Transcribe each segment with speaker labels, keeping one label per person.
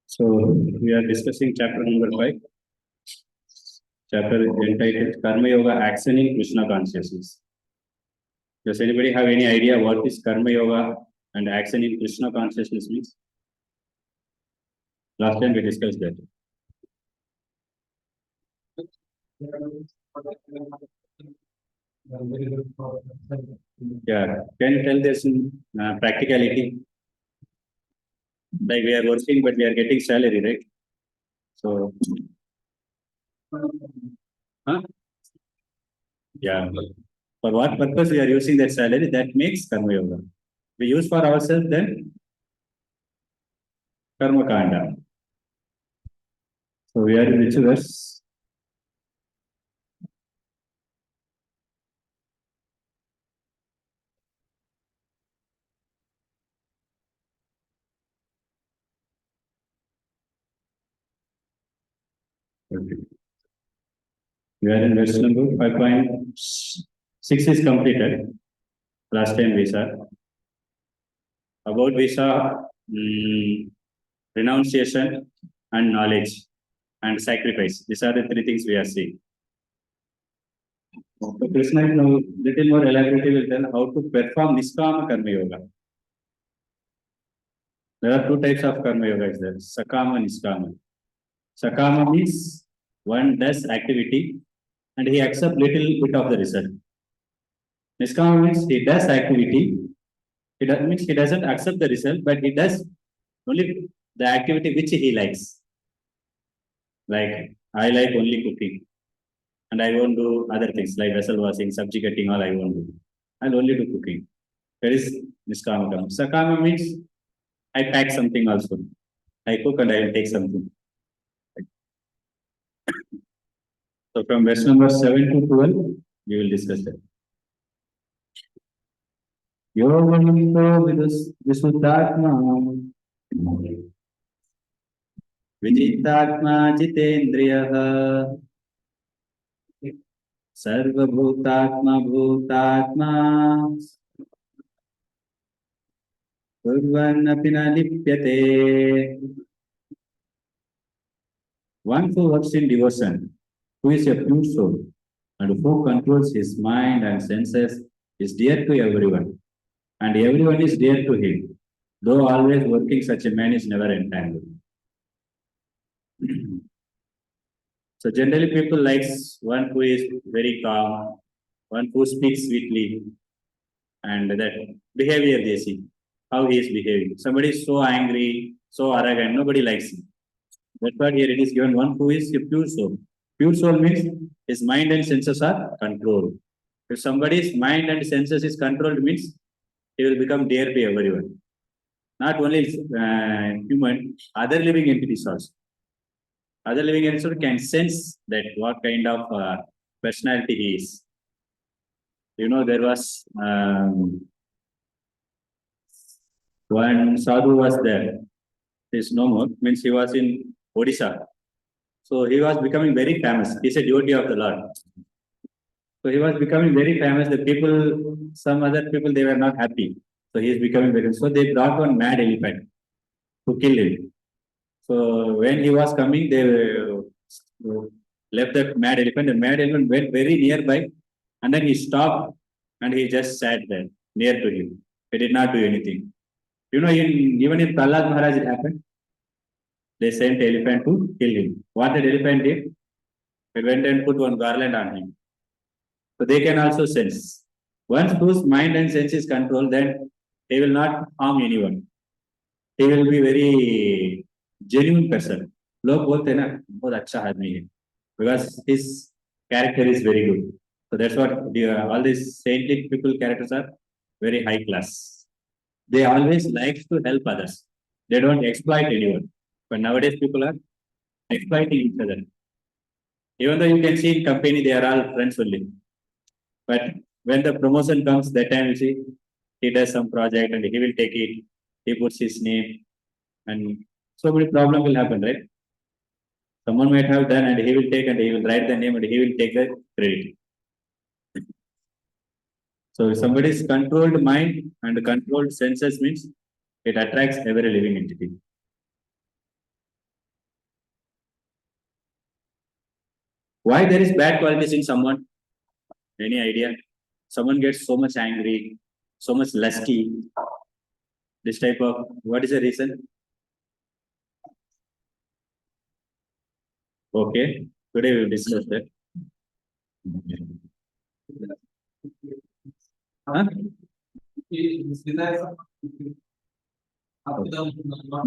Speaker 1: So we are discussing chapter number 5. Chapter entitled Karma Yoga Action in Krishna Consciousness. Does anybody have any idea what is Karma Yoga and action in Krishna Consciousness means? Last time we discussed that. Yeah, can you tell this in practicality? Like we are working, but we are getting salary, right? So, huh? Yeah. For what purpose we are using that salary? That makes Karma Yoga. We use for ourselves, then Karma Kanda. So we are in which verse? Okay. We are in verse number 5.6 is completed. Last time we saw. About we saw renunciation and knowledge and sacrifice. These are the three things we are seeing. So Krishna is now little more elaborative will tell how to perform Niskama Karma Yoga. There are two types of Karma Yoga. Is there Sakama and Niskama. Sakama means one does activity and he accepts little bit of the result. Niskama means he does activity. Means he doesn't accept the result, but he does only the activity which he likes. Like I like only cooking, and I won't do other things like vessel washing, subject cutting, all I won't do. I'll only do cooking. That is Niskama Karma. Sakama means I pack something also. I cook and I will take something. So from verse number 7 to 12, we will discuss that. Yogamito Visuddhatma Vijitatma Jitendriyaha Sarvabhutatma Bhutatma Kurvanapina Lipyate. One who works in devotion, who is a pure soul, and who controls his mind and senses, is dear to everyone, and everyone is dear to him. Though always working, such a man is never entangled. So generally people likes one who is very calm, one who speaks sweetly, and that behavior they see, how he is behaving. Somebody is so angry, so arrogant, nobody likes him. That's what here it is given, one who is a pure soul. Pure soul means his mind and senses are controlled. If somebody's mind and senses is controlled means he will become dear to everyone. Not only human, other living entities also. Other living entities can sense that what kind of personality he is. You know, there was one sadhu was there. He is no more. Means he was in Odisha. So he was becoming very famous. He's a devotee of the Lord. So he was becoming very famous. The people, some other people, they were not happy. So he is becoming very. So they brought one mad elephant to kill him. So when he was coming, they left that mad elephant. The mad elephant went very nearby, and then he stopped and he just sat there near to him. He did not do anything. You know, even in Prahlad Maharaj, it happened. They sent elephant to kill him. What the elephant did? It went and put one garland on him. So they can also sense. Once whose mind and sense is controlled, then he will not harm anyone. He will be very genuine person. लोग बोलते हैं ना बहुत अच्छा आदमी है because his character is very good. So that's what all these saintly people characters are very high class. They always like to help others. They don't exploit anyone. But nowadays people are exploiting each other. Even though you can see in company they are all friends only. But when the promotion comes, that time you see he does some project and he will take it. He puts his name, and so many problems will happen, right? Someone might have done and he will take and he will write the name and he will take the credit. So if somebody's controlled mind and controlled senses means it attracts every living entity. Why there is bad qualities in someone? Any idea? Someone gets so much angry, so much lusty. This type of, what is the reason? Okay, today we will discuss that. Huh?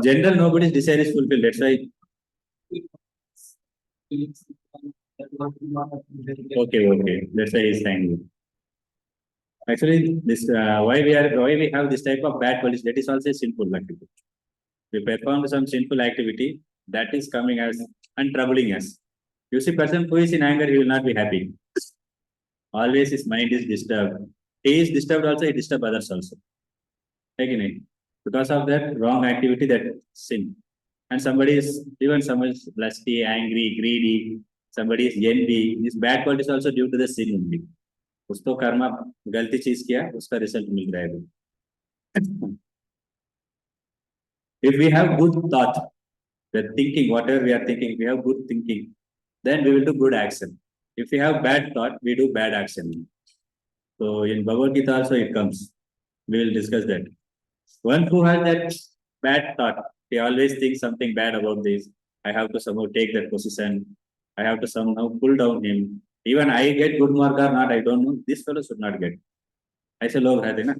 Speaker 1: General, nobody's desire is fulfilled. That's why. Okay. That's why he's angry. Actually, this why we have this type of bad qualities. That is also sinful activity. We perform some sinful activity that is coming as and troubling us. You see, person who is in anger, he will not be happy. Always his mind is disturbed. He is disturbed also. He disturb others also. Again, because of that wrong activity, that sin. And somebody is even someone is lusty, angry, greedy. Somebody is envy. This bad quality is also due to the sin only. उसको कर्म गलती चीज किया उसका result मिल रहा है. If we have good thought, the thinking, whatever we are thinking, we have good thinking, then we will do good action. If we have bad thought, we do bad action. So in Bhagavad Gita also it comes. We will discuss that. One who has that bad thought, he always thinks something bad about this. I have to somehow take that position. I have to somehow pull down him. Even I get good mark or not, I don't know. This fellow should not get. ऐसे लोग रहते ना.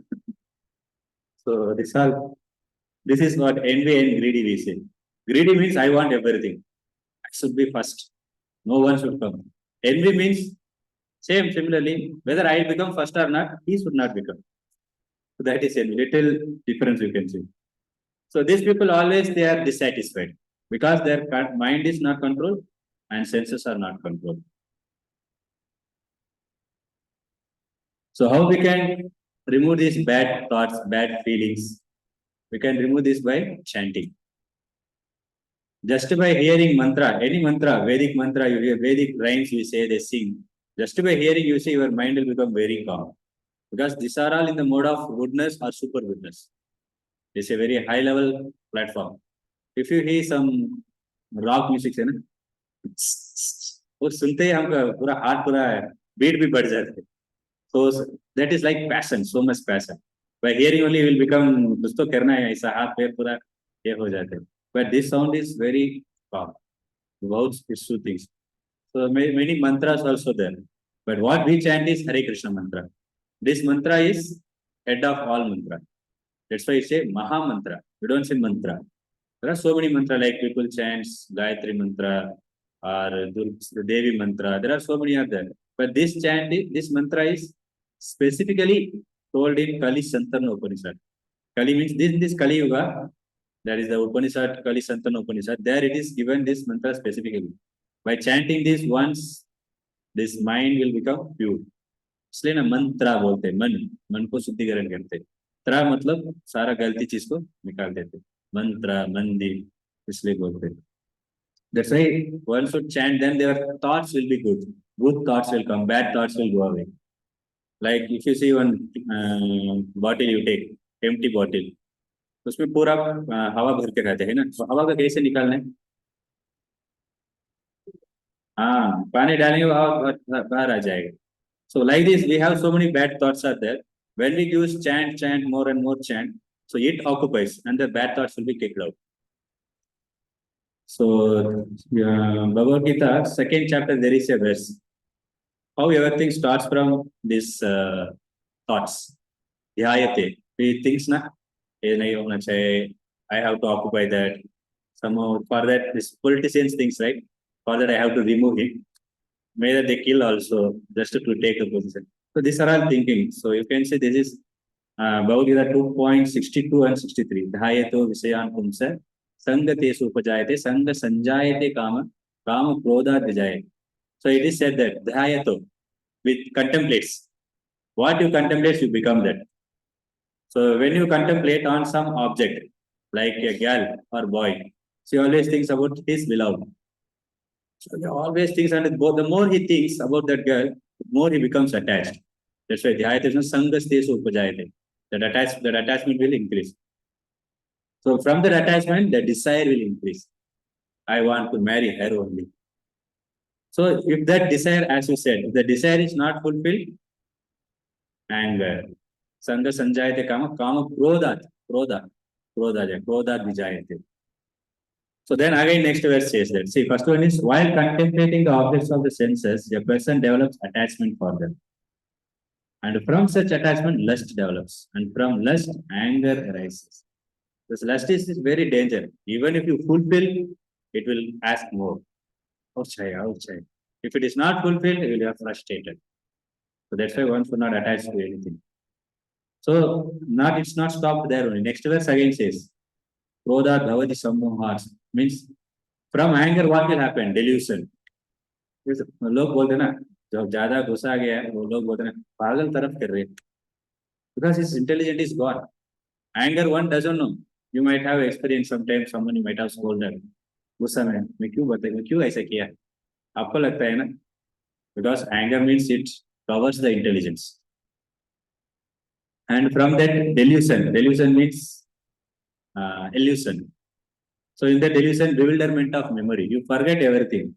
Speaker 1: So this is what envy and greedy we say. Greedy means I want everything. I should be first. No one should come. Envy means similarly, whether I become first or not, he should not become. So that is a little difference you can see. So these people always they are dissatisfied because their mind is not controlled and senses are not controlled. So how we can remove these bad thoughts, bad feelings? We can remove this by chanting. Just by hearing mantra, any mantra, Vedic mantra, you hear Vedic rhymes, we say, they sing. Just by hearing, you see, your mind will become very calm. Because these are all in the mode of goodness or super goodness. It's a very high level platform. If you hear some rock music, है ना, वो सुनते ही हमका पूरा heart पूरा beat भी बढ़ जाते. So that is like passion, so much passion. By hearing only, you will become कुछ तो करना है ऐसा हाथ पैर पूरा ये हो जाते हैं. But this sound is very calm. About spiritual things. So many mantras also there. But what we chant is Hare Krishna mantra. This mantra is head of all mantra. That's why you say Maha mantra. We don't say mantra. There are so many mantra like people chants Gayatri mantra or Devi mantra. There are so many of them. But this chant, this mantra is specifically told in Kali Santana Upanishad. Kali means this Kali Yuga. That is the Upanishad, Kali Santana Upanishad. There it is given this mantra specifically. By chanting this once, this mind will become pure. इसलिए ना मंत्रा बोलते मन को शुद्धिकरण करते. त्रा मतलब सारा गलती चीज को निकाल देते. मंत्रा मंदिर इसलिए बोलते. That's why one should chant, then their thoughts will be good. Good thoughts will come, bad thoughts will go away. Like if you see one bottle you take, empty bottle, उसमें पूरा हवा भर के रहते हैं ना, तो हवा का कैसे निकालना है? हाँ, पानी डालेंगे हवा बाहर आ जाएगा. So like this, we have so many bad thoughts are there. When we use chant, more and more chant, so it occupies and the bad thoughts will be kicked out. So Bhagavad Gita, second chapter, there is a verse. How everything starts from this thoughts. Dhyayate. We think na, I have to occupy that. Somehow for that, this politicians thinks, right? For that I have to remove him. Maybe they kill also just to take the position. So these are all thinking. So you can say this is Bhagavad Gita 2.62 and 63. Dhayato Visayan Pumsa Sangatesu Upajayate Sanga Sanjayate Kama Kama Krodha Vijayate. So it is said that Dhayato with contemplates. What you contemplate, you become that. So when you contemplate on some object, like a girl or boy, she always thinks about his beloved. So he always thinks, and the more he thinks about that girl, the more he becomes attached. That's why Dhyayate is Sangastesu Upajayate. That attachment will increase. So from that attachment, the desire will increase. I want to marry her only. So if that desire, as you said, if the desire is not fulfilled, anger. Sanga sanjayate kama, kama krodha vijayate. So then again next verse says that. See, first one is, while contemplating the objects of the senses, a person develops attachment for them. And from such attachment, lust develops. And from lust, anger arises. This lust is very dangerous. Even if you fulfill, it will ask more. Outside, outside. If it is not fulfilled, you will be frustrated. So that's why one should not attach to anything. So it's not stopped there only. Next verse again says, Krodha bhavati sammohas. Means from anger, what will happen? Delusion. लोग बोलते ना, जब ज्यादा गुस्सा आ गया है, वो लोग बोलते ना, पागल तरफ कर रहे, because his intelligence is gone. Anger one doesn't know. You might have experienced sometimes someone you might have scolded. गुस्सा में मैं क्यों बताऊँ, क्यों ऐसा किया? आपको लगता है ना? Because anger means it covers the intelligence. And from that delusion means illusion. So in the delusion, bewilderment of memory, you forget everything.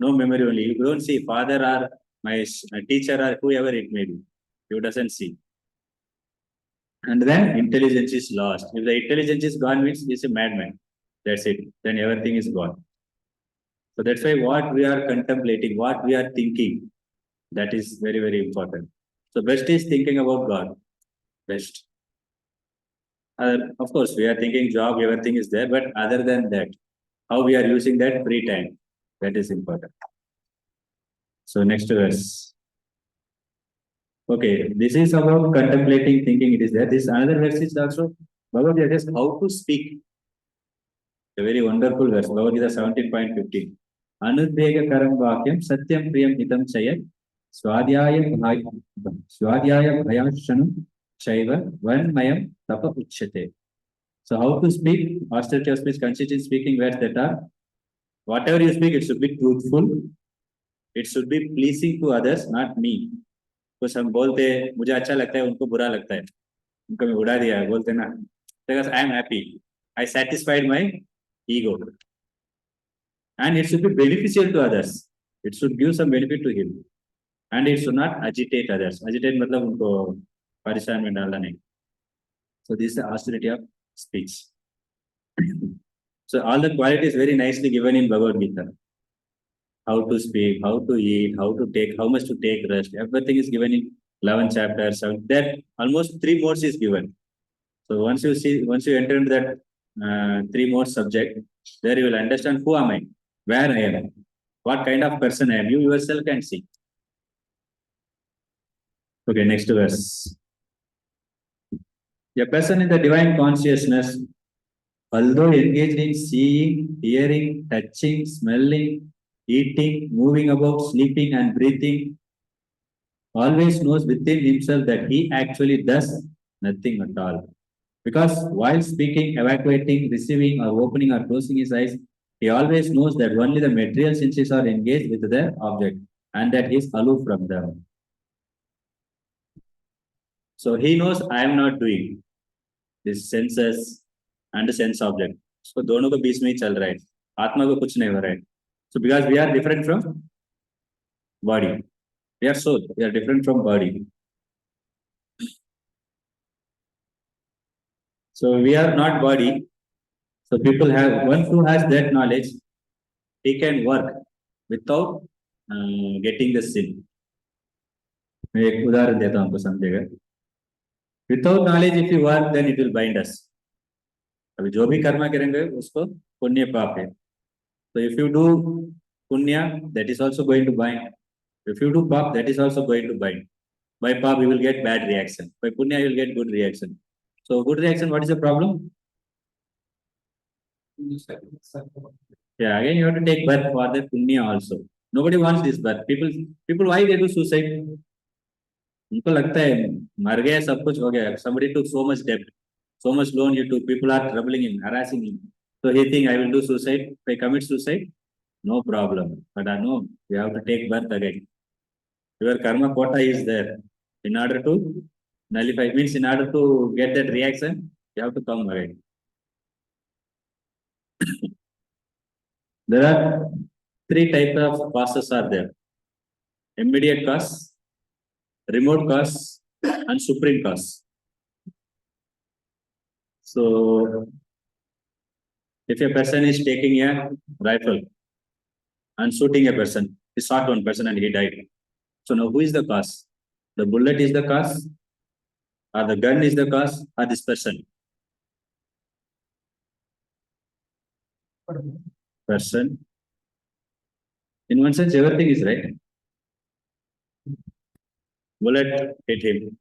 Speaker 1: No memory only. You don't see father or my teacher or whoever it may be. You doesn't see. And then intelligence is lost. If the intelligence is gone, means he's a madman. That's it. Then everything is gone. So that's why what we are contemplating, what we are thinking, that is very, very important. So best is thinking about God. Best. Of course, we are thinking job, everything is there, but other than that, how we are using that free time, that is important. So next verse. Okay, this is about contemplating, thinking, it is there. This another verse is also Bhagavad Gita says how to speak. A very wonderful verse, Bhagavad Gita 17.15. Anudvega karam vakyam satyam priyam hitam chayat swadhyaya bhayashanam shaiva vanmayam tapa uchyate. So how to speak? Austerity of speech consists in speaking words that are, whatever you speak, it should be truthful. It should be pleasing to others, not me. कुछ हम बोलते हैं, मुझे अच्छा लगता है, उनको बुरा लगता है, उनको मैं उड़ा दिया, बोलते ना, because I am happy, I satisfied my ego, and it should be beneficial to others. It should give some benefit to him, and it should not agitate others. Agitate मतलब उनको परेशान में डालना नहीं. So this is the austerity of speech. So all the qualities very nicely given in Bhagavad Gita. How to speak, how to eat, how to take, how much to take rest. Everything is given in 11 chapters. There almost 3 modes is given. So once you enter into that 3 more subject, there you will understand who am I, where I am, what kind of person I am. You yourself can see. Okay, next verse. A person in the divine consciousness, although engaged in seeing, hearing, touching, smelling, eating, moving about, sleeping, and breathing, always knows within himself that he actually does nothing at all. Because while speaking, evacuating, receiving, or opening or closing his eyes, he always knows that only the material senses are engaged with the object and that he is aloof from them. So he knows I am not doing this senses and the sense object. So दोनों को बीच में ही चल रहा है, आत्मा को कुछ नहीं हो रहा है. So because we are different from body, we are soul, we are different from body. So we are not body. So people have, one who has that knowledge, he can work without getting the sin. मैं एक उदाहरण देता हूँ आपको समझेगा. Without knowledge, if you work, then it will bind us. अभी जो भी कर्म करेंगे उसको पुण्य पाप है. So if you do punya, that is also going to bind. If you do pap, that is also going to bind. By pap, you will get bad reaction. By punya, you will get good reaction. So good reaction, what is the problem? Yeah, again you have to take birth for the punya also. Nobody wants this birth. People why they do suicide? उनको लगता है मर गया, सब कुछ हो गया. Somebody took so much debt, so much loan he took. People are troubling him, harassing him. So he think I will do suicide. If I commit suicide, no problem. But I know you have to take birth again. Your karma quota is there. In order to nullify, means in order to get that reaction, you have to come again. There are three types of causes are there: immediate cause, remote cause, and supreme cause. So, if a person is taking a rifle and shooting a person, he shot one person and he died. So now who is the cause? The bullet is the cause, or the gun is the cause, or this person? Person. In one sense, everything is right. Bullet hit him,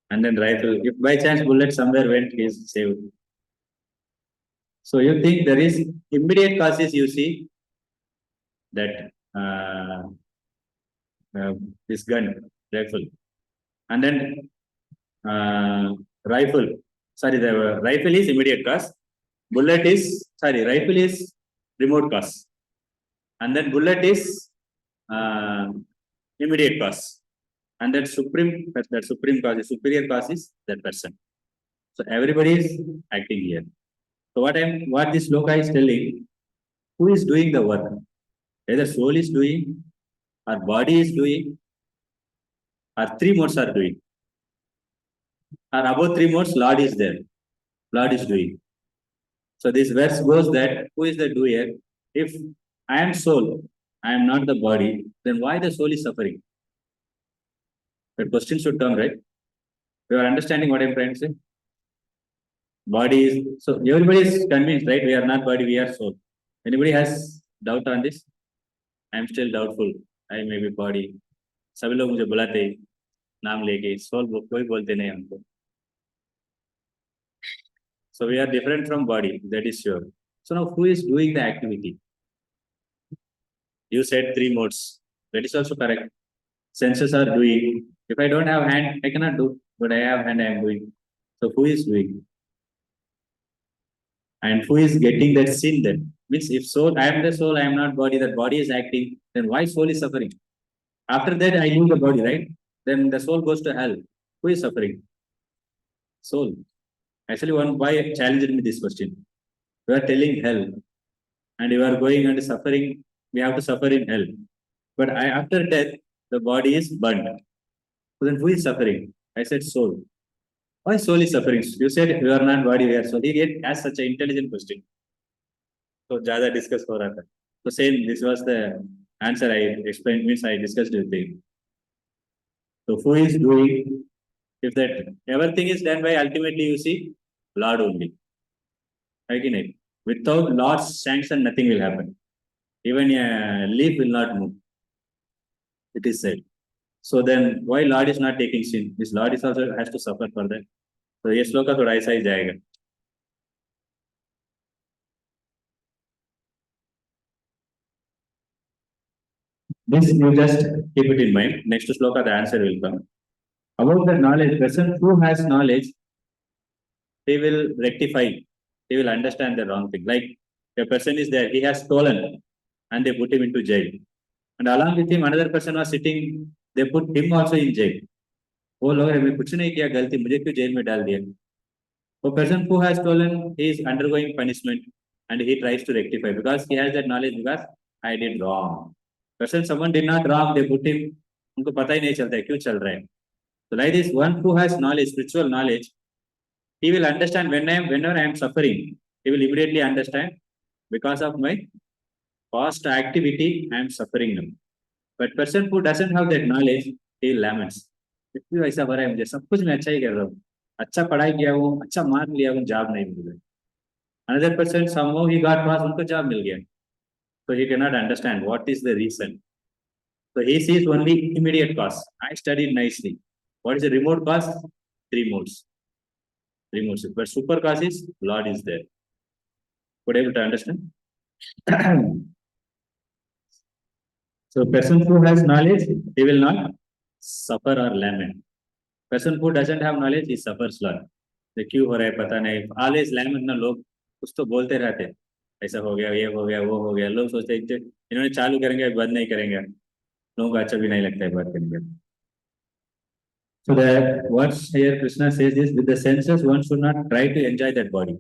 Speaker 1: and then rifle. If by chance bullet somewhere went, he is saved. So you think there is immediate causes, you see that this gun, rifle, and then rifle. Sorry, the rifle is immediate cause. Rifle is remote cause, and then bullet is uh, immediate cause, and that supreme cause, superior cause is that person. So everybody is acting here. So what this sloka is telling, who is doing the work? Either soul is doing, or body is doing, or three modes are doing. Or above three modes, Lord is there. Lord is doing. So this verse goes that who is the doer? If I am soul, I am not the body, then why the soul is suffering? The question should come, right? You are understanding what I'm trying to say? Body is, so everybody is convinced, right? We are not body, we are soul. Anybody has doubt on this? I am still doubtful. I may be body. सभी लोग मुझे बुलाते नाम लेके soul कोई बोलते नहीं हमको. So we are different from body, that is sure. So now who is doing the activity? You said three modes. That is also correct. Senses are doing. If I don't have hand, I cannot do. But I have hand, I am doing. So who is doing? And who is getting that sin then? Means if soul, I am the soul, I am not body, that body is acting, then why soul is suffering? After that, I leave the body, right? Then the soul goes to hell. Who is suffering? Soul. Actually, one boy challenged me this question. You are telling hell, and you are going and suffering. We have to suffer in hell. But after death, the body is burnt. So then who is suffering? I said soul. Why soul is suffering? You said you are not body, we are soul. He asked such an intelligent question. So ज़्यादा discuss हो रहा था. So same, this was the answer I explained, means I discussed with him. So who is doing? If that everything is done by ultimately you see Lord only. Again, without Lord's sanction, nothing will happen. Even a leaf will not move. It is said. So then, why Lord is not taking sin? This Lord is also has to suffer for that. So ये श्लोक थोड़ा ऐसा ही जाएगा. This you just keep it in mind. Next shloka, the answer will come. About the knowledge, person who has knowledge, he will rectify. He will understand the wrong thing. Like a person is there, he has stolen, and they put him into jail. And along with him, another person was sitting. They put him also in jail. वो लोग मैं कुछ नहीं किया गलती मुझे क्यों jail में डाल दिया. A person who has stolen, he is undergoing punishment, and he tries to rectify because he has that knowledge because I did wrong. Person someone did not wrong, they put him. उनको पता ही नहीं चलता है क्यों चल रहा है. So like this, one who has knowledge, spiritual knowledge, he will understand whenever I am suffering, he will immediately understand because of my past activity, I am suffering now. But person who doesn't have that knowledge, he laments. क्यों ऐसा हो रहा है मुझे, सब कुछ मैं अच्छा ही कर रहा हूँ, अच्छा पढ़ाई किया हूँ, अच्छा मार्क लिया हूँ, जॉब नहीं मिल रहा. Another person somehow he got pass, उनको जॉब मिल गया. So he cannot understand what is the reason. So he sees only immediate cause. I studied nicely. What is the remote cause? Three modes. But super cause is Lord is there. Could able to understand? So person who has knowledge, he will not suffer or lament. Person who doesn't have knowledge, he suffers lot. तो क्यों हो रहा है पता नहीं. Always lament ना लोग कुछ तो बोलते रहते हैं. ऐसा हो गया, ये हो गया, वो हो गया. लोग सोचते हैं इन्होंने चालू करेंगे बंद नहीं करेंगे. लोगों को अच्छा भी नहीं लगता है बात करने. So the words here Krishna says is with the senses one should not try to enjoy that body.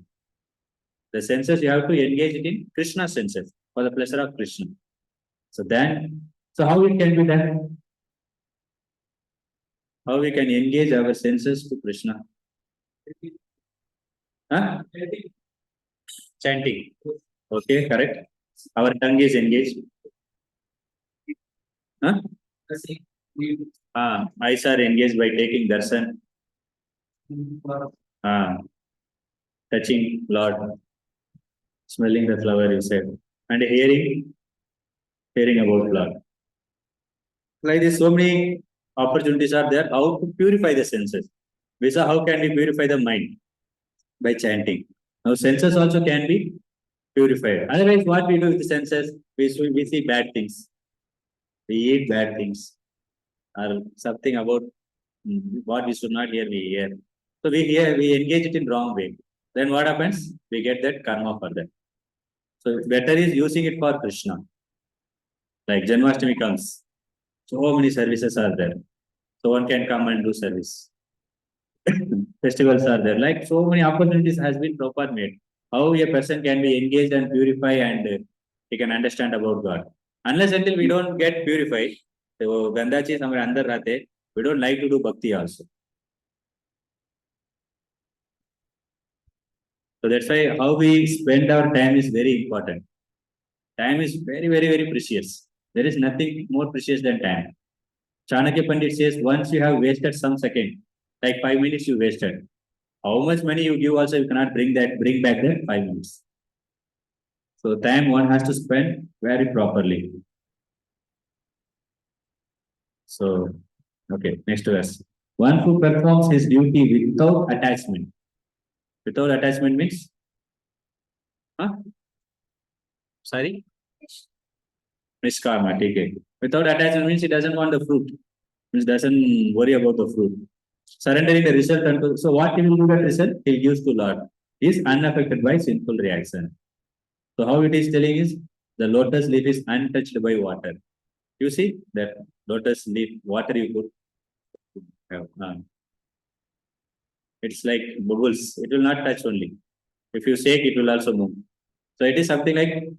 Speaker 1: The senses you have to engage it in Krishna's senses for the pleasure of Krishna. So how it can be done? How we can engage our senses to Krishna? Huh? Chanting. Okay, correct. Our tongue is engaged. Huh? Eyes are engaged by taking darshan. Ah, touching Lord, smelling the flower, you said. And hearing about Lord. Like this, so many opportunities are there. How to purify the senses? We saw how can we purify the mind? By chanting. Now senses also can be purified. Otherwise, what we do with the senses? We see bad things. We eat bad things. Or something about what we should not hear, we hear. So we engage it in wrong way. Then what happens? We get that karma for that. So it's better is using it for Krishna. Like Janmashtami comes. So many services are there. So one can come and do service. Festivals are there. Like so many opportunities has been proper made. How a person can be engaged and purify and he can understand about God. Unless until we don't get purified, so ganda cheez hamare andar rehte, we don't like to do bhakti also. So that's why how we spend our time is very important. Time is very, very, very precious. There is nothing more precious than time. Chanakya Pandit says, once you have wasted some second, like 5 minutes you wasted. How much money you give also you cannot bring back that 5 minutes. So time one has to spend very properly. So, okay, next verse. One who performs his duty without attachment. Without attachment means? Huh? Sorry? Niskama, take it. Without attachment means he doesn't want the fruit. Means doesn't worry about the fruit. Surrendering the result unto, so what he will do that result? He gives to Lord. He is unaffected by sinful reaction. So how it is telling is the lotus leaf is untouched by water. You see that lotus leaf, water you put, it's like bubbles. It will not touch only. If you shake, it will also move. So it is something like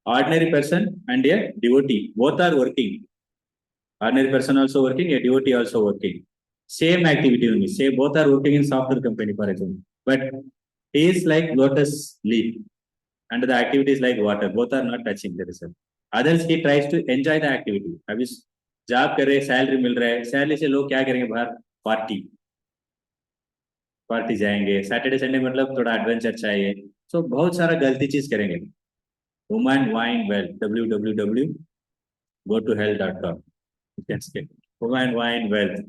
Speaker 1: ordinary person and a devotee. Both are working. Ordinary person also working, a devotee also working. Same activity only. Say both are working in software company, for example. But he is like lotus leaf. And the activity is like water. Both are not touching the result. Others he tries to enjoy the activity. अभी job कर रहे salary मिल रहा है salary से लोग क्या करेंगे बाहर पार्टी जाएंगे सैटरडे संडे मतलब थोड़ा एडवेंचर चाहिए सो बहुत सारा गलती चीज करेंगे women wine well www go to hell.com you can skip woman wine wealth.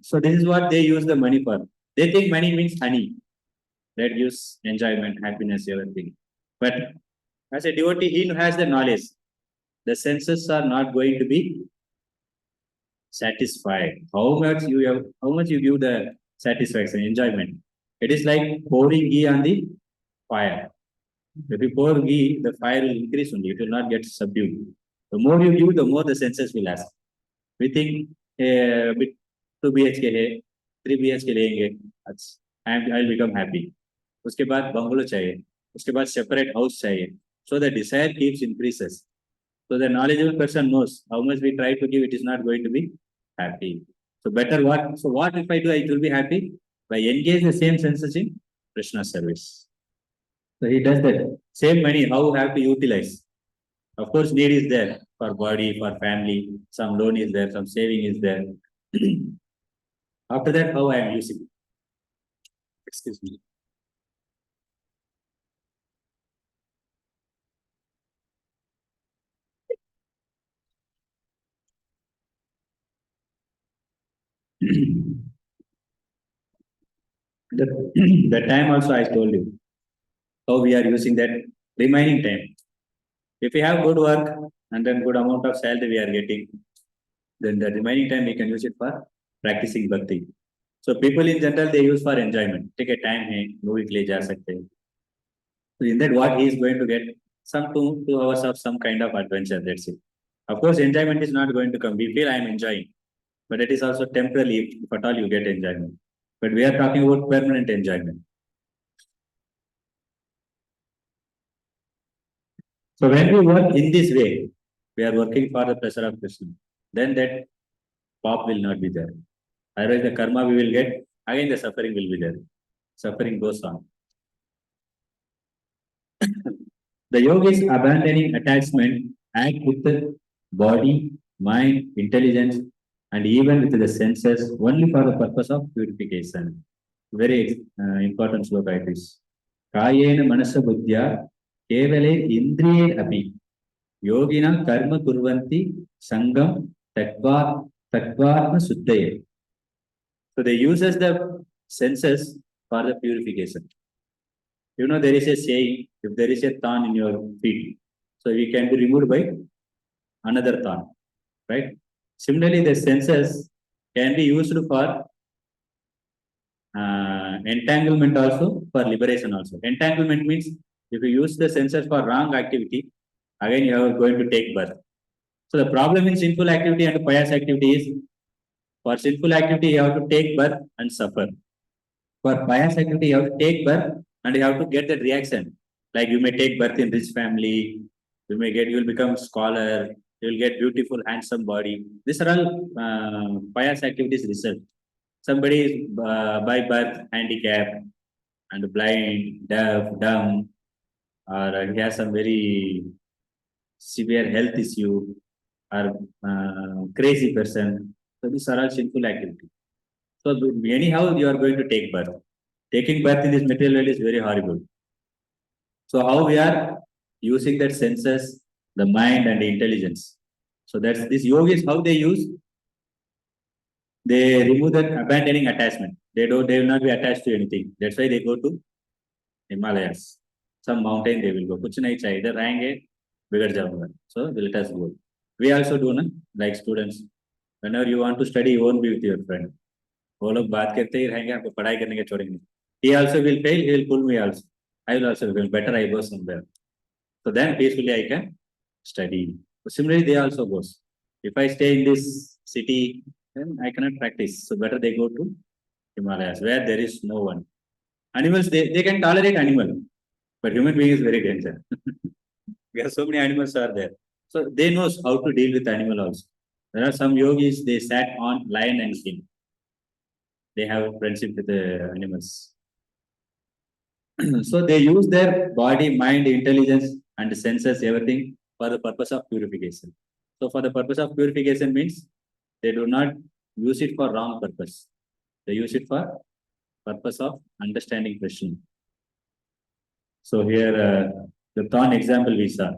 Speaker 1: So this is what they use the money for. They think money means honey that gives enjoyment, happiness, everything. But as a devotee, he has the knowledge. The senses are not going to be satisfied. How much you give the satisfaction, enjoyment. It is like pouring ghee on the fire. If you pour ghee, the fire will increase only. It will not get subdued. The more you give, the more the senses will ask. We think bit 2 BHK है 3 BHK लेंगे I'll become happy. उसके बाद bungalow चाहिए उसके बाद separate house चाहिए. So the desire keeps increases. So the knowledgeable person knows how much we try to give, it is not going to be happy. So better what? So what if I do? I will be happy by engage the same senses in Krishna service. So he does that. Same money, how we have to utilize. Of course, need is there for body, for family. Some loan is there, some saving is there. After that, how I am using it. Excuse me. The time also I told you how we are using that remaining time. If we have good work and then good amount of salary we are getting, then the remaining time we can use it for practicing bhakti. So people in general they use for enjoyment. Take a time hai, movie ke liye ja sakte. So in that what he is going to get some 2 hours of some kind of adventure. That's it. Of course, enjoyment is not going to come. We feel I am enjoying, but it is also temporary if at all you get enjoyment. But we are talking about permanent enjoyment. So when we work in this way, we are working for the pleasure of Krishna, then that pop will not be there. Otherwise, the karma we will get, again the suffering will be there. Suffering goes on. The yoga is abandoning attachment, act with the body, mind, intelligence, and even with the senses only for the purpose of purification. Very important sloka it is. Kayena manasa buddhya kevale indriye api yogina karma kurvanti sangam tatvatma suddhaye. So they uses the senses for the purification. You know, there is a saying, if there is a thorn in your feet, so it can be removed by another thorn, right? Similarly, the senses can be used for entanglement also, for liberation also. Entanglement means if you use the senses for wrong activity, again you are going to take birth. So the problem in sinful activity and pious activity is, for sinful activity you have to take birth and suffer. For pious activity you have to take birth and you have to get that reaction. Like you may take birth in rich family, you will become scholar, you will get beautiful, handsome body. These are all pious activities result. Somebody is by birth handicapped and blind, deaf, dumb, or he has some very severe health issue, or crazy person. So these are all sinful activity. So anyhow, you are going to take birth. Taking birth in this material world is very horrible. So how we are using that senses, the mind and the intelligence. So that's this yogis, how they use, they remove that abandoning attachment. They will not be attached to anything. That's why they go to Himalayas. Some mountain they will go. कुछ नहीं चाहिए इधर रहेंगे बिगड़ जाऊंगा. So let us go. We also do ना, like students. Whenever you want to study, you won't be with your friend. वो लोग बात करते ही रहेंगे, आपको पढ़ाई करने के छोड़ेंगे. He also will fail. He will pull me also. I will also fail. Better I go somewhere. So then peacefully I can study. So similarly, they also goes. If I stay in this city, then I cannot practice. So better they go to Himalayas where there is no one. Animals, they can tolerate animal, but human being is very dangerous. Because so many animals are there. So they knows how to deal with animal also. There are some yogis, they sat on lion and king. They have a friendship with the animals. So they use their body, mind, intelligence, and senses, everything for the purpose of purification. So for the purpose of purification means they do not use it for wrong purpose. They use it for purpose of understanding Krishna. So here the thorn example we saw.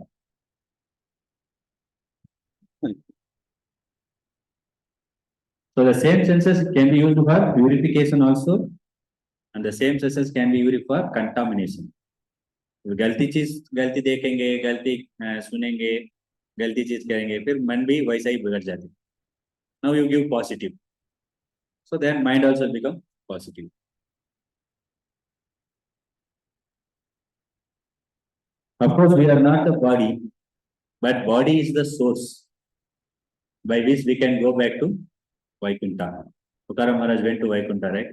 Speaker 1: So the same senses can be used for purification also, and the same senses can be used for contamination. गलती चीज गलती देखेंगे, गलती सुनेंगे, गलती चीज करेंगे, फिर मन भी वैसा ही बिगड़ जाते. Now you give positive, so then mind also become positive. Of course, we are not the body, but body is the source by which we can go back to Vaikuntha. Tukaram Maharaj went to Vaikuntha, right?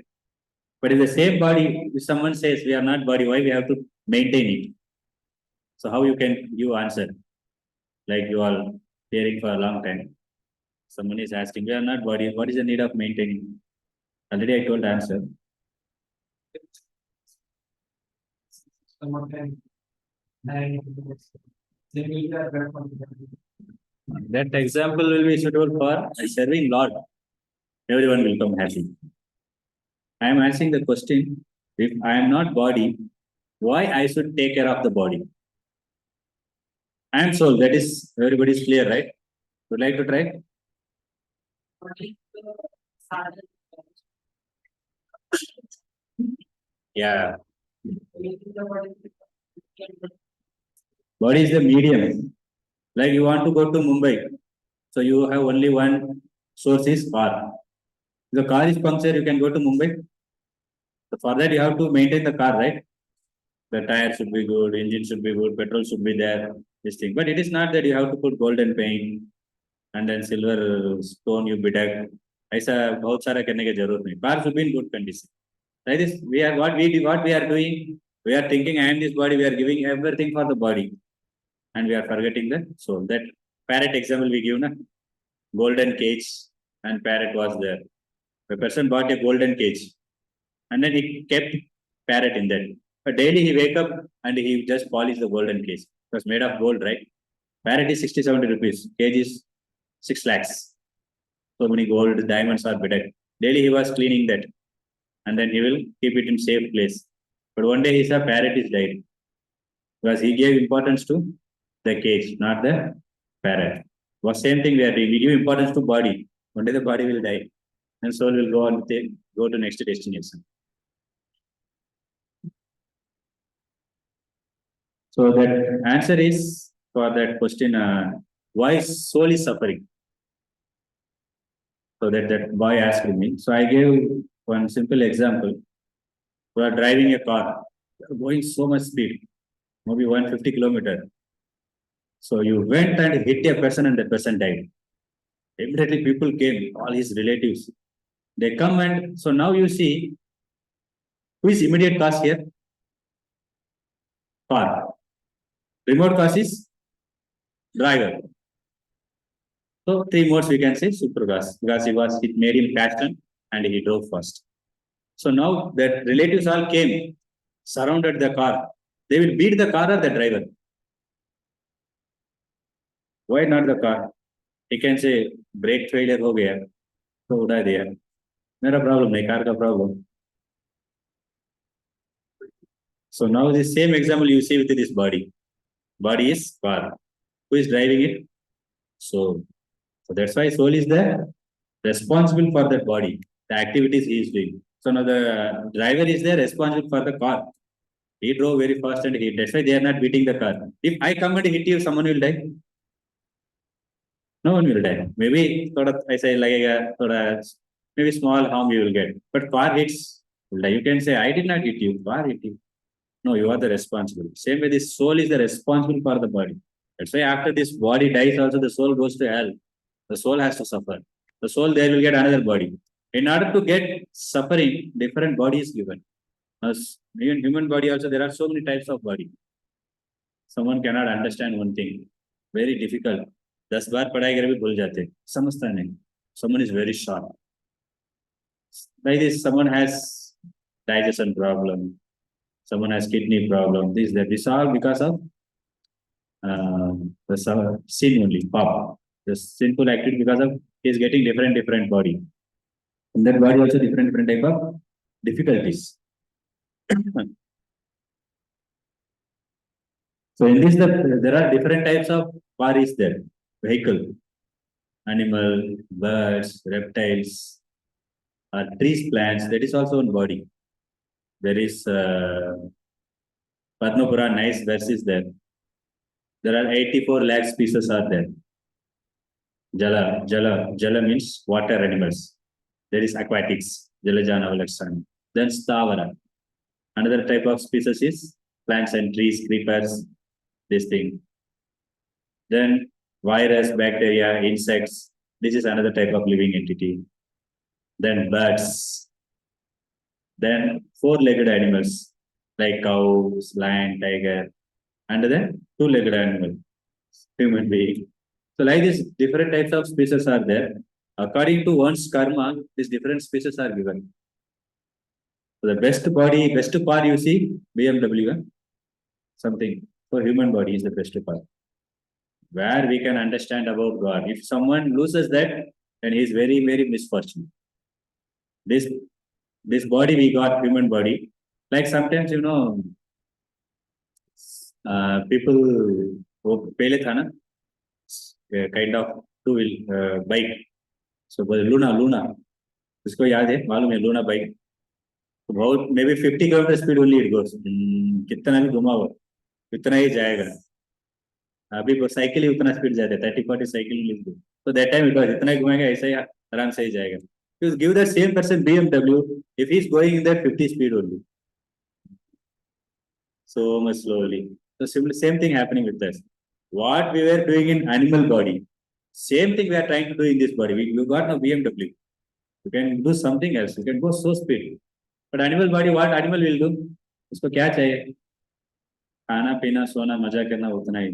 Speaker 1: But in the same body, if someone says we are not body, why we have to maintain it? So how you answer? Like you are hearing for a long time. Someone is asking, we are not body, what is the need of maintaining? Already I told the answer. That example will be suitable for serving Lord. Everyone will come happy. I am asking the question, if I am not body, why I should take care of the body? I am soul, that is, everybody is clear, right? Would like to try? Yeah. Body is the medium. Like you want to go to Mumbai, so you have only one source is car. If the car is punctured, you can go to Mumbai. So for that, you have to maintain the car, right? The tire should be good, engine should be good, petrol should be there, this thing. But it is not that you have to put golden paint and then silver stone you bedeck. ऐसा बहुत सारा करने की जरूरत नहीं. Car should be in good condition. Like this, what we are doing. We are thinking, I am this body. We are giving everything for the body, and we are forgetting the soul. That parrot example we give, na? Golden cage and parrot was there. The person bought a golden cage and then he kept parrot in that. But daily he wake up and he just polish the golden cage. It was made of gold, right? Parrot is 60, 70 rupees. Cage is 6 lakhs. So many gold diamonds are better. Daily he was cleaning that and then he will keep it in safe place. But one day he saw parrot is died because he gave importance to the cage, not the parrot. Was same thing we are doing. We give importance to body. One day the body will die and soul will go on go to next destination. So that answer is for that question, why soul is suffering? So that boy asked me. So I gave one simple example. We are driving a car, going so much speed, maybe 150 kilometer. So you went and hit a person and the person died. Immediately people came, all his relatives. They come and so now you see who is immediate cause here? Car. Remote cause is driver. So 3 modes we can say super cause because it made him passion and he drove fast. So now that relatives all came, surrounded the car. They will beat the car or the driver. Why not the car? He can say brake failure हो गया तो उड़ा दिया मेरा problem नहीं car का problem. So now the same example you see with this body. Body is car. Who is driving it? So that's why soul is the responsible for that body, the activities he is doing. So now the driver is there responsible for the car. He drove very fast and that's why they are not beating the car. If I come and hit you, someone will die. No one will die. Maybe I say like maybe small harm you will get. But car hits, you can say, I did not hit you, car hit you. No, you are the responsible. Same way, this soul is the responsible for the body. That's why after this body dies, also the soul goes to hell. The soul has to suffer. The soul there will get another body. In order to get suffering, different body is given. As even human body also, there are so many types of body. Someone cannot understand one thing. Very difficult. 10 बार पढ़ाई करे भी भूल जाते समझता नहीं. Someone is very sharp. Like this, someone has digestion problem. Someone has kidney problem. This all because of the sin only, pop. The sinful activity because of he is getting different body. In that body also different type of difficulties. So in this there are different types of bodies there. Vehicle, animal, birds, reptiles, trees, plants. That is also one body. There is Padma Puran, nice verse is there. There are 84 lakh species are there. Jala means water animals. There is aquatics, Jalajana Valaksan. Then Stavara. Another type of species is plants and trees, creepers, this thing. Then virus, bacteria, insects. This is another type of living entity. Then birds. Then 4-legged animals like cows, lion, tiger. And then 2-legged animal, human being. So like this, different types of species are there. According to one's karma, these different species are given. So the best part you see, BMW, something. So human body is the best part. Where we can understand about God. If someone loses that, then he is very, very misfortunate. This body we got, human body. Like sometimes, people who pehle tha na, kind of two-wheel bike. So Luna. इसको याद है मालूम है Luna bike. तो बहुत maybe 50 km speed only it goes. कितना भी घुमा हो इतना ही जाएगा. अभी साइकिल ही उतना स्पीड जाता है 30-40 cycle. So that time because इतना ही घुमाएगा ऐसा ही आराम से ही जाएगा. You give the same person BMW if he is going in that 50 speed only. So much slowly. So same thing happening with us. What we were doing in animal body, same thing we are trying to do in this body. We got no BMW. You can do something else. You can go so speed. But animal body, what animal will do? उसको क्या चाहिए? खाना पीना सोना मजा करना उतना ही.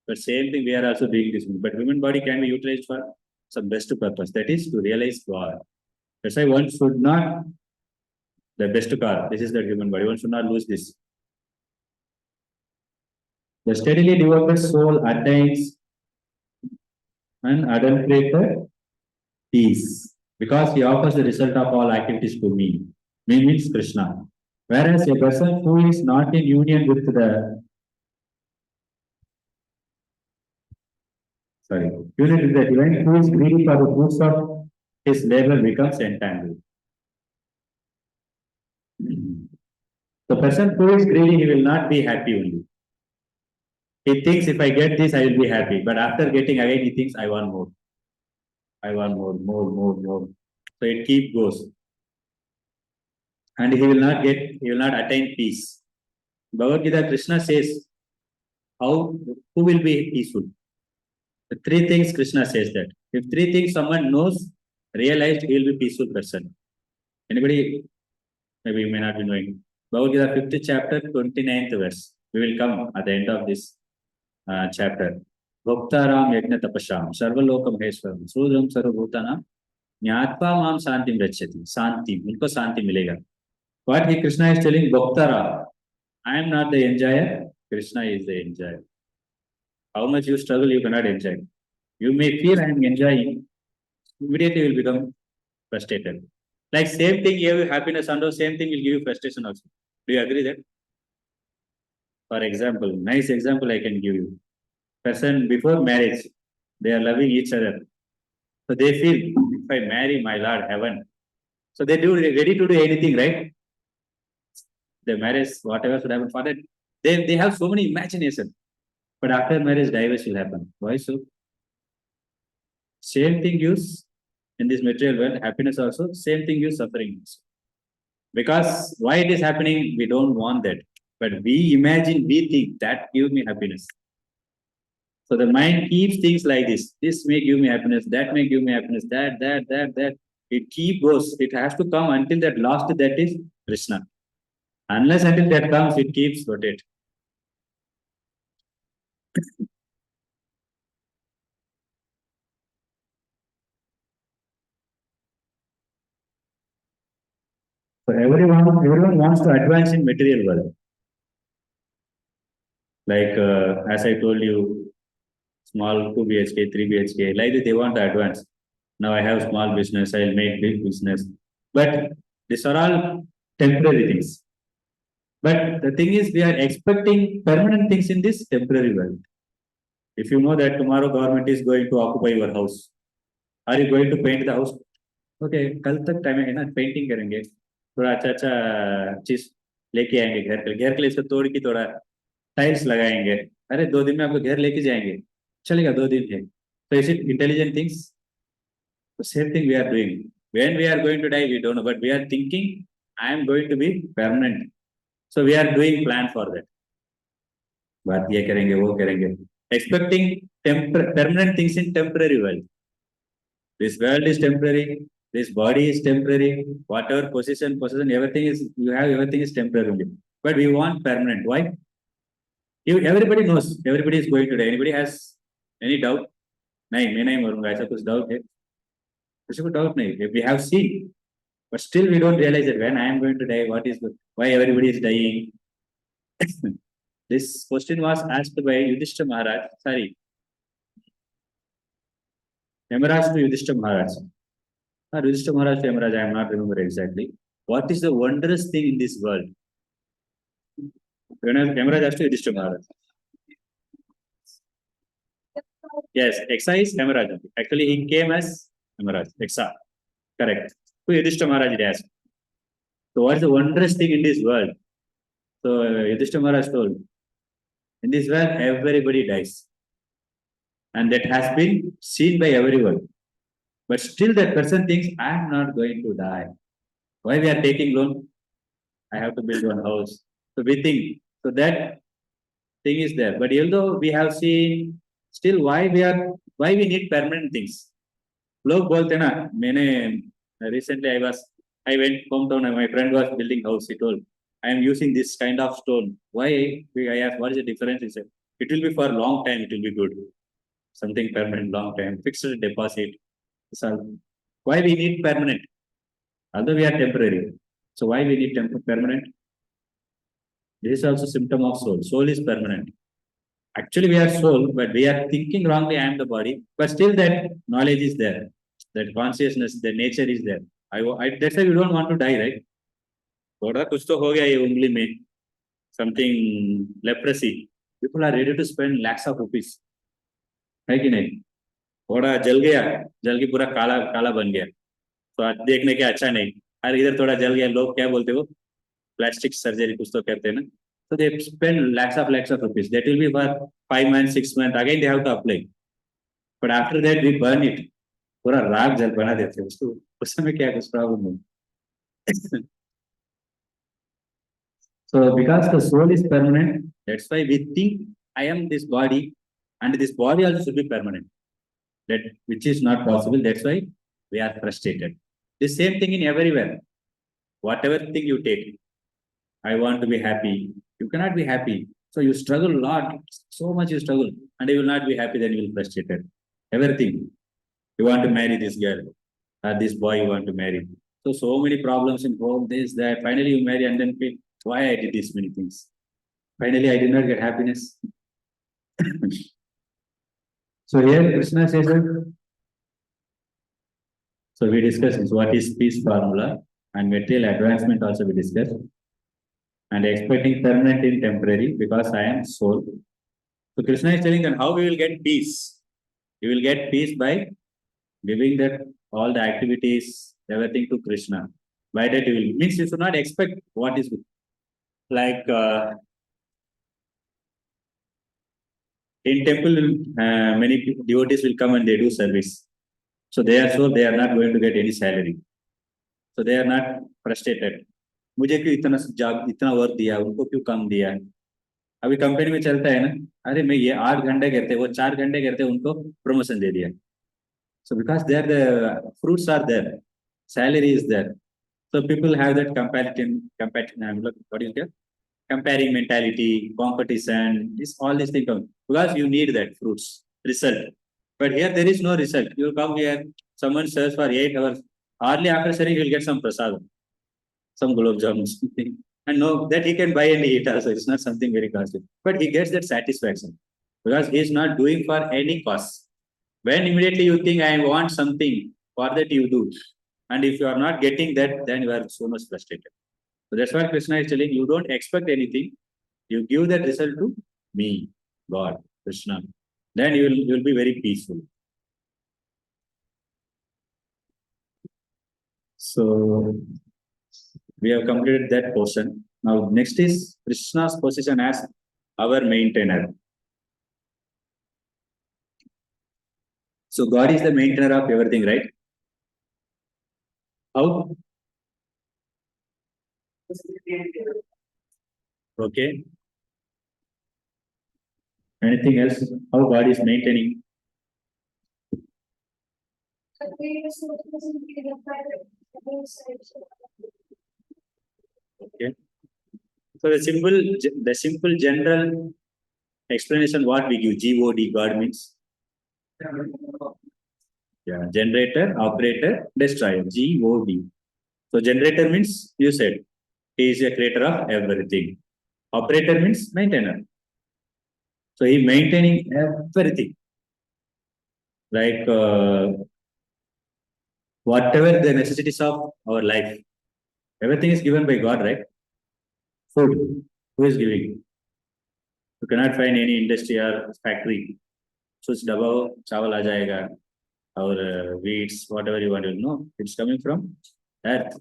Speaker 1: But same thing, we are also doing this. But human body can be utilized for some best purpose. That is to realize God. That's why one should not, the best car, this is the human body. One should not lose this. The steadily devoted soul attains unadulterated peace because he offers the result of all activities to me. Me means Krishna. Whereas a person who is not in union with the union with the divine, who is greedy for the fruits of his labor becomes entangled. The person who is greedy, he will not be happy only. He thinks if I get this, I will be happy. But after getting again, he thinks I want more. I want more, more, more, more. So it keep goes. And he will not attain peace. Bhagavad Gita, Krishna says, who will be peaceful? The three things Krishna says that. If three things someone knows, realized, he will be peaceful person. Anybody, maybe you may not be knowing. Bhagavad Gita, 5th chapter, 29th verse. We will come at the end of this chapter. Bhaktaram yajna tapasham, sarvalokam heswaram, sudram sarvabhutanam, ज्ञात्वा माम शांति रक्षति शांति उनको शांति मिलेगा. What he Krishna is telling Bhaktara, I am not the enjoyer, Krishna is the enjoyer. How much you struggle, you cannot enjoy. You may feel I am enjoying, immediately you will become frustrated. Like same thing gave you happiness and same thing will give you frustration also. Do you agree that? For example, nice example I can give you. Person before marriage, they are loving each other. So they feel, if I marry my Lord heaven, so they do ready to do anything, right? The marriage, whatever should happen for that, they have so many imagination. But after marriage, divorce will happen. Why so? Same thing gives in this material world, happiness also, same thing gives suffering. Because why it is happening, we don't want that. But we imagine, we think that gives me happiness. So the mind keeps things like this. This may give me happiness, that may give me happiness, that. It keep goes. It has to come until that last, that is Krishna. Unless until that comes, it keeps rotate. So everyone wants to advance in material world. Like as I told you, small 2 BHK, 3 BHK, like that they want to advance. Now I have small business, I'll make big business. But these are all temporary things. But the thing is, we are expecting permanent things in this temporary world. If you know that tomorrow government is going to occupy your house, are you going to paint the house? Okay, कल तक time है ना, painting करेंगे, थोड़ा अच्छा चीज लेके आएंगे घर के लिए इसको तोड़ के थोड़ा टाइल्स लगाएंगे. अरे 2 दिन में आपको घर लेके जाएंगे, चलेगा 2 दिन है. So is it intelligent things? The same thing we are doing. When we are going to die, we don't know, but we are thinking, I am going to be permanent. So we are doing plan for that. बात ये करेंगे, वो करेंगे. Expecting permanent things in temporary world. This world is temporary. This body is temporary. Whatever possession, everything is, you have, everything is temporary. But we want permanent. Why? Everybody knows. Everybody is going to die. Anybody has any doubt? नहीं, मैं नहीं मरूंगा, ऐसा कुछ doubt है? किसी को doubt नहीं. We have seen, but still we don't realize that when I am going to die, why everybody is dying? This question was asked by Yudhishthira Maharaj. Sorry, Yamaraj to Yudhishthira Maharaj. Yudhishthira Maharaj to Yamaraj, I am not remember exactly. What is the wondrous thing in this world? Yamaraj asked to Yudhishthira Maharaj. Yes, Exa is Yamaraj. Actually, he came as Yamaraj. Exa. Correct. To Yudhishthira Maharaj asked. So what is the wondrous thing in this world? So Yudhishthira Maharaj told, in this world, everybody dies. And that has been seen by everyone. But still that person thinks, I am not going to die. Why we are taking loan? I have to build one house. So we think, so that thing is there. But even though we have seen, still why we need permanent things? Log bolte na, recently I went hometown and my friend was building house. He told, I am using this kind of stone. Why? I asked, what is the difference? He said, It will be for a long time, it will be good. Something permanent, long time, fixed deposit. So why we need permanent? Although we are temporary. So why we need permanent? This is also symptom of soul. Soul is permanent. Actually, we are soul, but we are thinking wrongly, I am the body. But still that knowledge is there. That consciousness, the nature is there. That's why we don't want to die, right? थोड़ा कुछ तो हो गया ये उंगली में, something leprosy. People are ready to spend lakhs of rupees. है कि नहीं? थोड़ा जल गया, जल के पूरा काला काला बन गया, तो आज देखने के अच्छा नहीं. अरे इधर थोड़ा जल गया, लोग क्या बोलते हो, प्लास्टिक सर्जरी कुछ तो कहते हैं ना. So they spend lakhs of rupees. That will be for 5 months, 6 months. Again they have to apply. But after that we burn it. पूरा राग जल बना देते हैं उसको. उस समय क्या कुछ प्रॉब्लम नहीं. So because the soul is permanent, that's why we think I am this body, and this body also should be permanent. That which is not possible. That's why we are frustrated. The same thing in everywhere. Whatever thing you take, I want to be happy. You cannot be happy. So you struggle a lot. So much you struggle, and you will not be happy. Then you will be frustrated. Everything. You want to marry this girl, or this boy you want to marry. So many problems in home, this, that. Finally you marry and then feel, why I did these many things. Finally I did not get happiness. So here Krishna says that, so we discussed what is peace formula, and material advancement also we discussed, and expecting permanent in temporary because I am soul. So Krishna is telling that how we will get peace. You will get peace by giving that all the activities, everything to Krishna. By that you will, means you should not expect what is like in temple, many devotees will come and they do service. So they are sure they are not going to get any salary. So they are not frustrated. मुझे क्यों इतना job, इतना work दिया, उनको क्यों कम दिया. अभी company में चलता है ना, अरे मैं ये 8 घंटे करते, वो 4 घंटे करते, उनको प्रमोशन दे दिया. So because there the fruits are there, salary is there. So people have that what is it? Comparing mentality, competition, all these things come because you need that fruits result. But here there is no result. You come here, someone serves for 8 hours. Hardly after serving, you'll get some prasad, some gulab jamun, something, and no, that he can buy and eat also. It's not something very costly, but he gets that satisfaction because he is not doing for any cost. When immediately you think I want something, for that you do, and if you are not getting that, then you are so much frustrated. So that's why Krishna is telling you don't expect anything. You give that result to me, God, Krishna. Then you will be very peaceful. So we have completed that portion. Now next is Krishna's position as our maintainer. So God is the maintainer of everything, right? How? Okay. Anything else? How God is maintaining? Okay. So the simple general explanation what we give, God, God means, yeah, generator, operator, destroyer, God. So generator means, you said, he is a creator of everything. Operator means maintainer. So he maintaining everything. Like whatever the necessities of our life, everything is given by God, right? Food, who is giving? You cannot find any industry or factory. So it's dabao, chawal aa jayega, or wheats, whatever you want to know. It's coming from earth.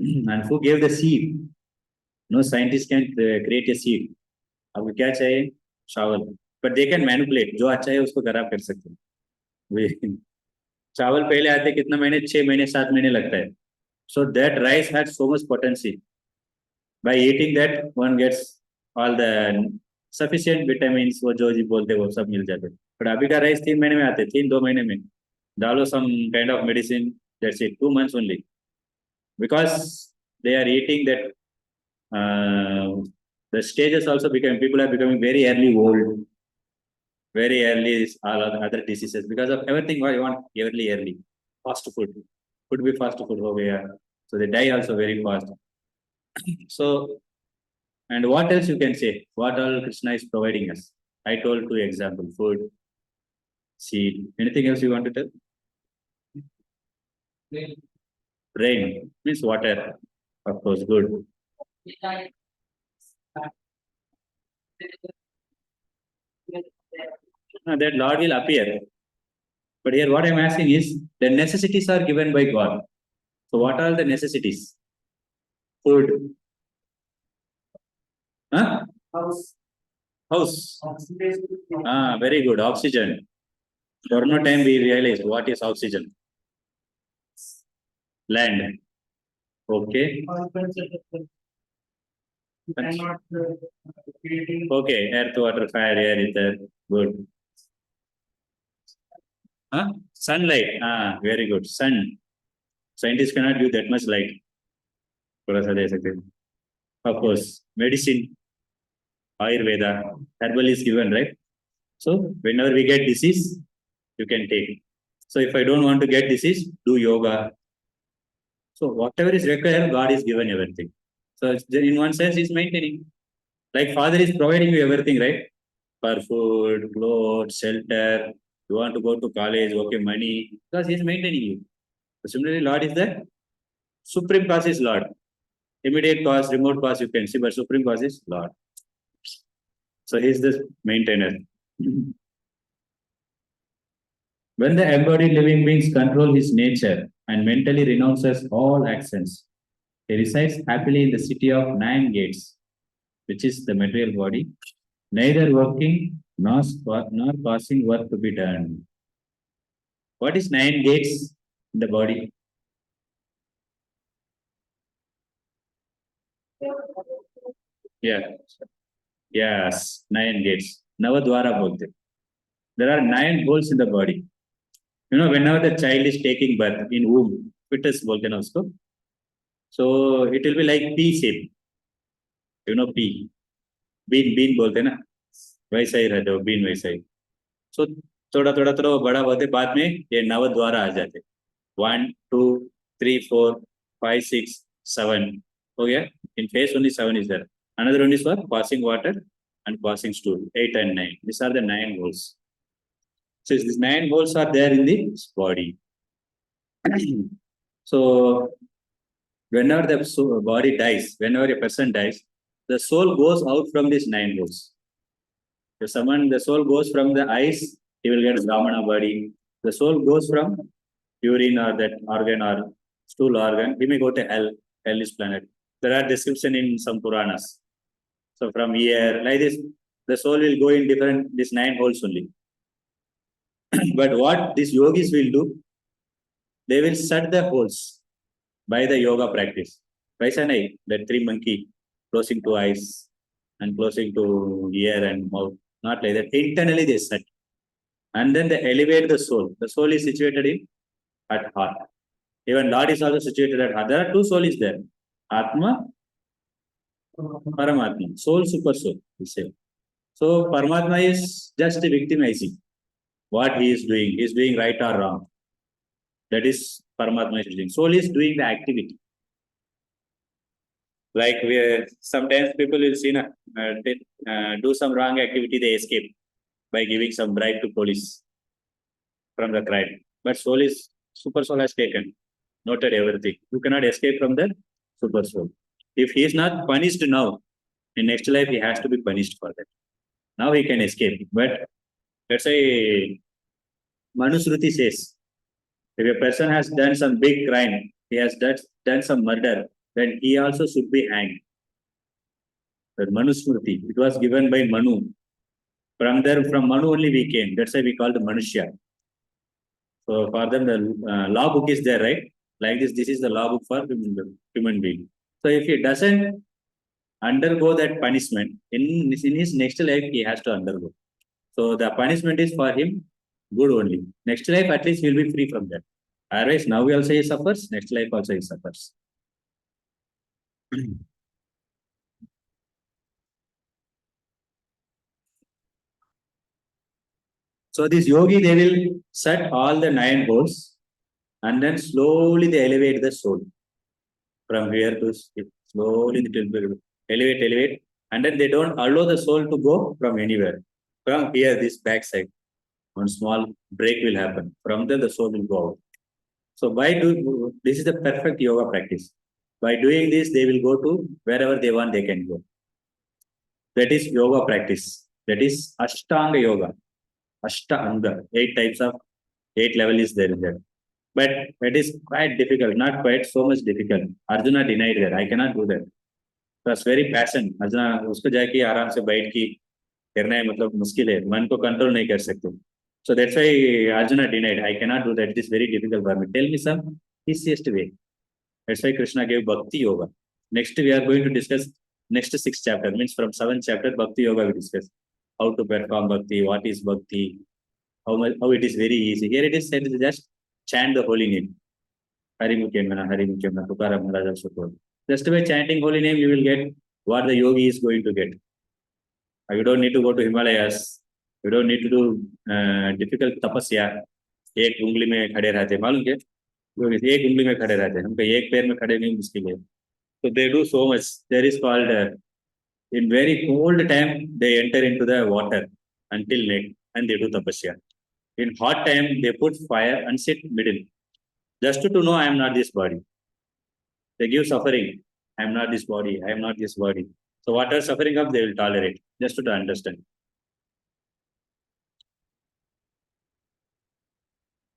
Speaker 1: And who gave the seed? No scientist can create a seed. अब क्या चाहिए? चावल. But they can manipulate. जो अच्छा है उसको खराब कर सकते हैं. चावल पहले आते कितना महीने, 6 महीने 7 महीने लगता है. So that rice has so much potency. By eating that, one gets all the sufficient vitamins, वो जो जी बोलते वो सब मिल जाते. But अभी का राइस 3 महीने में आते, 3-2 महीने में. डालो some kind of medicine, that's it, 2 months only. Because they are eating that The stages also become, people are becoming very early old, very early is all other diseases because of everything what you want early. Fast food. Could be fast food over here. So they die also very fast. So, and what else you can say? What all Krishna is providing us? I told two examples, food, seed. Anything else you want to tell? Rain means water. Of course, good. That Lord will appear. But here what I'm asking is, the necessities are given by God. So what are the necessities? Food. Huh? House. Very good. Oxygen. Corona time we realized what is oxygen. Land. Okay. Okay. Earth, water, fire, air, ether. Good. Huh? Sunlight. Very good. Sun. Scientists cannot give that much light. Of course. Medicine. Ayurveda. Herbal is given, right? So whenever we get disease, you can take. So if I don't want to get disease, do yoga. So whatever is required, God is given everything. So in one sense, He's maintaining. Like Father is providing you everything, right? For food, clothes, shelter. You want to go to college, okay, money, because He's maintaining you. So similarly, Lord is the supreme cause is Lord. Immediate cause, remote cause you can see, but supreme cause is Lord. So He's the maintainer. When the embodied living beings control his nature and mentally renounces all actions, he resides happily in the city of nine gates, which is the material body, neither working nor causing work to be done. What is nine gates in the body? Yeah. Yes, nine gates. Navadwara bolte. There are nine holes in the body. You know, whenever the child is taking birth in womb, fetus bolte na usko. So it will be like P shape. You know, P. Bean बोलते ना वैसा ही रहता है been वैसा ही सो थोड़ा थोड़ा थोड़ा बड़ा होते बाद में ये नव द्वारा आ जाते 1 2 3 4 5 6 7 हो गया in phase only 7 is there another one is for passing water and passing stool 8 and 9 these are the 9 holes so these 9 holes are there in the body so whenever the body dies whenever a person dies the soul goes out from these 9 holes. If someone, the soul goes from the eyes, he will get Brahmana body. The soul goes from urine or that organ or stool organ, he may go to hell, hellish planet. There are description in some Puranas. So from here, like this, the soul will go in different, these 9 holes only. But what these yogis will do, they will shut the holes by the yoga practice. Vaisanai, that 3 monkey, closing 2 eyes and closing to ear and mouth. Not like that. Internally they set. And then they elevate the soul. The soul is situated in at heart. Even Lord is also situated at heart. There are 2 souls there. Atma, Paramatma. Soul, super soul. We say. So Paramatma is just victimizing what he is doing. He is doing right or wrong. That is Paramatma is doing. Soul is doing the activity. Like sometimes people will see do some wrong activity, they escape by giving some bribe to police from the crime. But soul is super soul has taken, noted everything. You cannot escape from the super soul. If he is not punished now, in next life he has to be punished for that. Now he can escape. But let's say Manusruti says, if a person has done some big crime, he has done some murder, then he also should be hanged. That Manusmriti, it was given by Manu. From there, from Manu only we came. That's why we call the Manushya. So for them, the law book is there, right? Like this is the law book for human being. So if he doesn't undergo that punishment, in his next life, he has to undergo. So the punishment is for him good only. Next life, at least he will be free from that. Otherwise, now we also he suffers, next life also he suffers. So this yogi, they will set all the 9 holes and then slowly they elevate the soul from here to slowly it will elevate, and then they don't allow the soul to go from anywhere. From here, this backside, one small break will happen. From there, the soul will go out. So this is the perfect yoga practice. By doing this, they will go to wherever they want, they can go. That is yoga practice. That is Ashtanga yoga. Ashtanga. 8 types of 8 level is there in that. But it is quite difficult, not quite so much difficult. Arjuna denied that. I cannot do that. That's very passion. Arjuna उसको जाके आराम से बैठ के करना है मतलब मुश्किल है. मन को कंट्रोल नहीं कर सकते. So that's why Arjuna denied. I cannot do that. It is very difficult for me. Tell me some easiest way. That's why Krishna gave Bhakti Yoga. Next we are going to discuss next 6 chapter. Means from 7th chapter Bhakti Yoga we discuss. How to perform Bhakti, what is Bhakti, how it is very easy. Here it is said just chant the holy name. Hari Mukhemana, Hari Mukhemana, Tukaram Maharaj also told. Just by chanting holy name, you will get what the yogi is going to get. You don't need to go to Himalayas. You don't need to do difficult tapasya. एक उंगली में खड़े रहते मालूम क्या? एक उंगली में खड़े रहते हमको एक पैर में खड़े नहीं मुश्किल है. So they do so much. There is called in very cold time they enter into the water until neck and they do tapasya. In hot time they put fire and sit middle. Just to know I am not this body. They give suffering. I am not this body. I am not this body. So what are suffering of they will tolerate. Just to understand.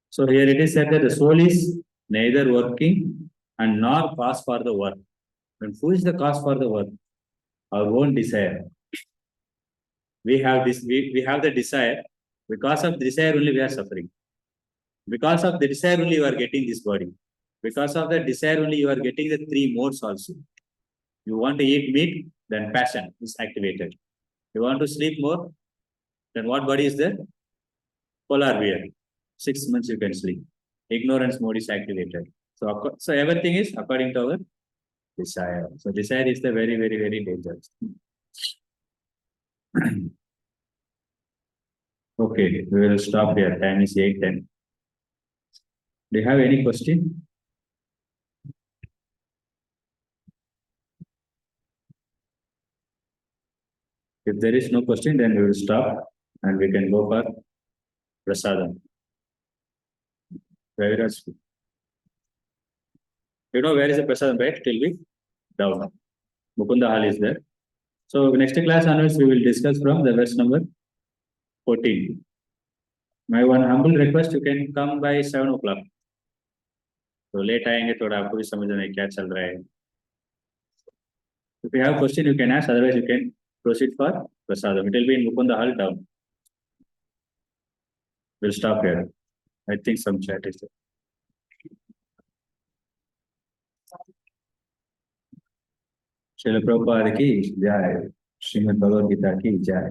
Speaker 1: So here it is said that the soul is neither working and nor cause for the work. And who is the cause for the work? Our own desire. We have this. We have the desire. Because of desire only we are suffering. Because of the desire only you are getting this body. Because of the desire only you are getting the 3 modes also. You want to eat meat, then passion is activated. You want to sleep more, then what body is there? Polar bear. 6 months you can sleep. Ignorance mode is activated. So everything is according to our desire. So desire is the very, very, very dangerous. Okay, we will stop here. Time is 8:10. Do you have any question? If there is no question, then we will stop and we can go for prasadam. Where is it? You know where is the prasadam, right? Till we down. Mukunda Hall is there. So next class onwards we will discuss from the verse number 14. My one humble request, you can come by 7 o'clock. तो late आएंगे थोड़ा आपको भी समझ में क्या चल रहा है. If you have question, you can ask. Otherwise, you can proceed for prasadam. It will be in Mukunda Hall down. We'll stop here. I think some chat is there. Srila Prabhupada ki jai. Srimad Bhagavad Gita ki jai.